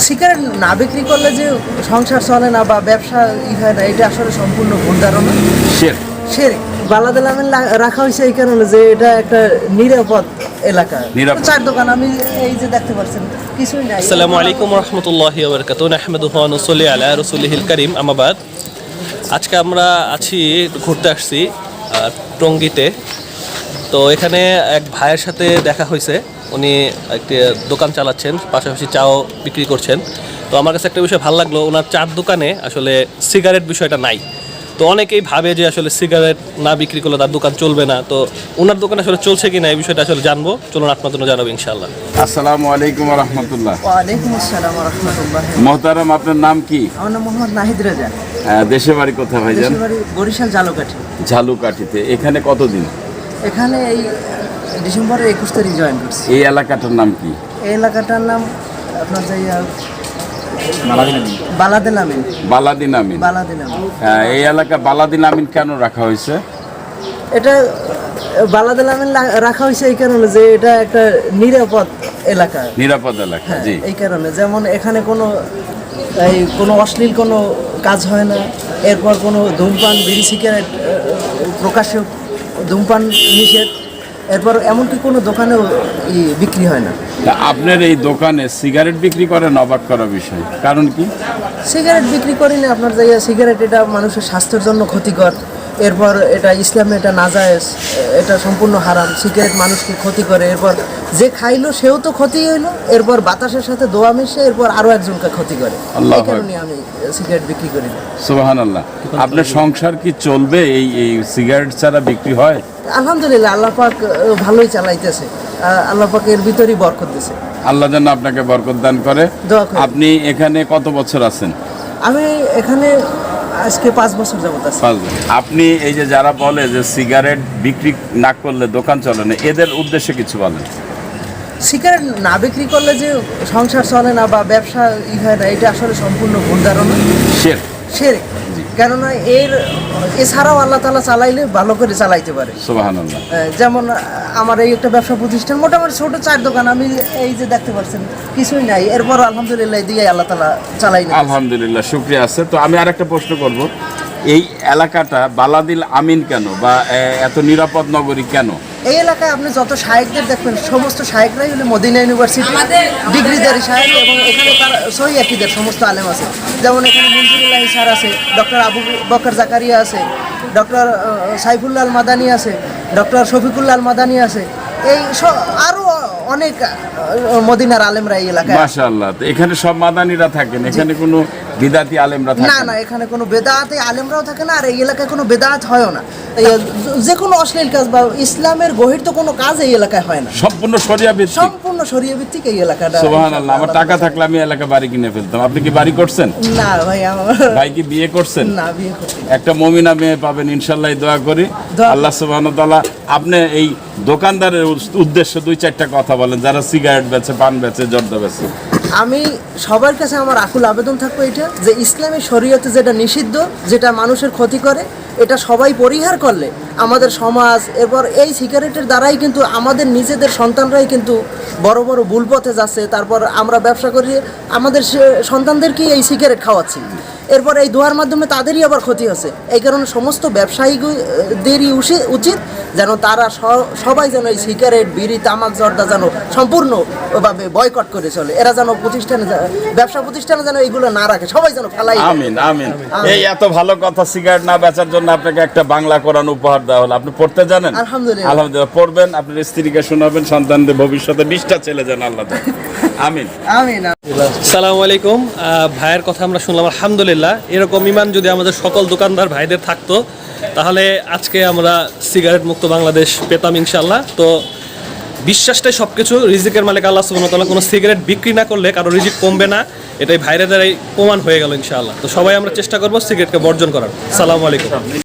Cigarette না বিক্রি করলে যে সংসার চলে না বা ব্যবসা হয় না, এটা আসলে সম্পূর্ণ ভুল ধারণা। শিরক বালাদে লামিন রাখা হয়েছে এই কারণে যে এটা একটা নিরাপদ এলাকা। চার দোকান আমি এই যে দেখতে পাচ্ছেন কিছুই নাই। আসসালামু আলাইকুম ওয়া রাহমাতুল্লাহি ওয়া বারাকাতুহু। নাহমাদুহু ওয়া নুসাল্লি আলা রাসূলিহিল কারীম, আম্মা বাদ। আজকে আমরা ঘুরতে আসছি টঙ্গীতে। তো এখানে এক ভাইয়ের সাথে দেখা হয়েছে, উনি একটি দোকান চালাচ্ছেন, পাশাপাশি চাও বিক্রি করছেন। তো আমার কাছে একটা বিষয় ভালো লাগলো, ওনার চার দোকানে আসলে সিগারেট বিষয়টা নাই। তো অনেকেই ভাবে যে আসলে সিগারেট না বিক্রি করলে তার দোকান চলবে না। তো ওনার দোকান আসলে চলছে কিনা এই বিষয়টা আসলে জানবো, চলুন আপনার জন্য জানাবো ইনশাআল্লাহ। আসসালামু আলাইকুম ওয়া রাহমাতুল্লাহ। ওয়া আলাইকুম আসসালাম ওয়া রাহমাতুল্লাহ। মুহতারাম, আপনার নাম কি? আমার নাম মোহাম্মদ নাহিদ রাজা। দেশে বাড়ি কোথায় ভাইজান? দেশে বাড়ি বরিশাল ঝালুকাঠি। ঝালুকাঠিতে। এখানে কতদিন? এখানে এই ডিসেম্বরের 21 তারিখ জয়েন করছি। এই এলাকাটার নাম কি? এই এলাকাটার নাম আপনার বালাদিন আমিন। বালাদিন আমিন। বালাদিন আমিন। এই এলাকা বালাদিন আমিন কেন রাখা হয়েছে? এটা বালাদিন আমিন রাখা হয়েছে এই কারণে যে এটা একটা নিরাপদ এলাকা। নিরাপদ এলাকা, জি। এই কারণে যেমন এখানে কোনো অশ্লীল কোনো কাজ হয় না, এরপর কোনো ধূমপান বিড়ি সিগারেট প্রকাশ্যে ধূমপান নিষেধ, এরপর এমনকি কোনো দোকানেও বিক্রি হয় না। আপনার এই দোকানে সিগারেট বিক্রি করেন, অবাক করা বিষয়, কারণ কি? সিগারেট বিক্রি করি না আপনার সিগারেট এটা মানুষের স্বাস্থ্যের জন্য ক্ষতিকর, এরপর এটা ইসলামে এটা নাজায়েজ, এটা সম্পূর্ণ হারাম। সিগারেট মানুষকে ক্ষতি করে, এরপর যে খাইলো সেও তো ক্ষতি হইলো, এরপর বাতাসের সাথে দোয়া মিশে এরপর আরো একজনকে ক্ষতি করে। এই কারণে আমি সিগারেট বিক্রি করি না। সুবহানাল্লাহ। আপনার সংসার কি চলবে এই সিগারেট ছাড়া? বিক্রি হয়? আলহামদুলিল্লাহ, আল্লাহ পাক ভালোই চালাইতেছে, আল্লাহ পাক এর ভিতরই বরকত দিয়েছে। আল্লাহ যেন আপনাকে বরকত দান করে। আপনি এখানে কত বছর আছেন? আমি এখানে আজকে 5 বছর যাবত আছি। আপনি এই যে যারা বলে যে সিগারেট বিক্রি না করলে দোকান চলে না, এদের উদ্দেশ্যে কিছু বলেন? সিগারেট না বিক্রি করলে যে সংসার চলে না বা ব্যবসা হয় না, এটা আসলে সম্পূর্ণ ভুল ধারণা। শিরক। কেননা এছাড়াও আল্লাহ তাআলা চালাইলে ভালো করে চালাইতে পারে। সুবহানাল্লাহ। যেমন আমার এই একটা ব্যবসা প্রতিষ্ঠান, মোটামুটি ছোট 4 দোকান আমি এই যে দেখতে পাচ্ছেন কিছুই নাই, এরপর আলহামদুলিল্লাহ দিয়ে আল্লাহ তাআলা চালাই না। আলহামদুলিল্লাহ, শুকরিয়া আছে। তো আমি আরেকটা প্রশ্ন করব, এই এলাকাটা বালাদিল আমিন কেন বা এত নিরাপদ নগরী কেন? এই এলাকায় আপনি যত শায়েখদের দেখবেন সমস্ত শায়েখরাই হলো মদিনা ইউনিভার্সিটি ডিগ্রিধারী শায়েখ, এবং এখানে তার সহি আকীদার সমস্ত আলেম আছে। যেমন এখানে মনজুরুল্লাহ স্যার আছে, ডক্টর আবু বকর জাকারিয়া আছে, ডক্টর সাইফুল্লাহ আল মাদানী আছে, ডক্টর শফিকুল্লাহ আল মাদানী আছে, এই আরো অনেক মদিনার আলেমরা এই এলাকায়। মাশাআল্লাহ। এখানে সব মাদানীরা থাকেন, এখানে কোনো বিদাতি আলেমরা থাকে না? না, এখানে কোনো বেদাতে আলেমরাও থাকে না, আর এই এলাকায় কোনো বেদাত হয়ও না। যে কোনো অশ্লীল কাজ বা ইসলামের বহির্ভূত কোনো কাজ এই এলাকায় হয় না। সম্পূর্ণ শরিয়া ভিত্তিক। সম্পূর্ণ শরিয়া ভিত্তিক এই এলাকাটা। সুবহানাল্লাহ। আমার টাকা থাকলে আমি এলাকা বাড়ি কিনে ফেলতাম। আপনি কি বাড়ি করছেন? না ভাই, ভাই কি বিয়ে করছেন? না, বিয়ে করছি। একটা মুমিনা মেয়ে পাবেন ইনশাআল্লাহ, দোয়া করি আল্লাহ সুবহানাহু ওয়া তাআলা। আপনি এই দোকানদারের উদ্দেশ্যে 2-4টা কথা বলেন, যারা সিগারেট বেচে, পান বেচে, জর্দা বেচে। আমি সবার কাছে আমার আকুল আবেদন থাকবে এটা, যে ইসলামী শরীয়তে যেটা নিষিদ্ধ, যেটা মানুষের ক্ষতি করে, এটা সবাই পরিহার করলে আমাদের সমাজ, এরপর এই সিগারেটের দ্বারাই কিন্তু আমাদের নিজেদের সন্তানরাই কিন্তু বড় বড় ভুল পথে যাচ্ছে। তারপর আমরা ব্যবসা করি, আমাদের সন্তানদেরকেই এই সিগারেট খাওয়াচ্ছি, এরপর এই ধোয়ার মাধ্যমে তাদেরই আবার ক্ষতি হচ্ছে। এই কারণে সমস্ত ব্যবসায়ীদেরই উচিত যেন তারা সবাই যেন এই সিগারেট, বিড়ি, তামাক, জর্দা যেন সম্পূর্ণভাবে বয়কট করে চলে। এরা যেন ব্যবসা প্রতিষ্ঠানে যেন এইগুলো না রাখে, সবাই যেন ফেলাই। আমিন আমিন। এই এত ভালো কথা, সিগারেট না বেচার জন্য আপনাকে একটা বাংলা কোরআন উপহার দেওয়া হলো। আপনি পড়তে জানেন? আলহামদুলিল্লাহ। আলহামদুলিল্লাহ। পড়বেন, আপনার স্ত্রীকে শোনাবেন, সন্তানদের ভবিষ্যতে 20টা ছেলে যেন আল্লাহ দেন। আমিন আমিন। আসসালামু আলাইকুম। ভাইয়ের কথা আমরা শুনলাম, আলহামদুলিল্লাহ। এরকম ইমান যদি আমাদের সকল দোকানদার ভাইদের থাকতো, তাহলে আজকে আমরা সিগারেট মুক্ত বাংলাদেশ পেতাম ইনশাল্লাহ। তো বিশ্বাসটাই সব কিছু। রিজিকের মালিক আল্লাহ সুবহানাহু ওয়া তাআলা। কোনো সিগারেট বিক্রি না করলে কারো রিজিক কমবে না, এটাই ভাইদের দ্বারাই প্রমাণ হয়ে গেল ইনশাআল্লাহ। তো সবাই আমরা চেষ্টা করবো সিগারেটকে বর্জন করার। আসসালামু আলাইকুম।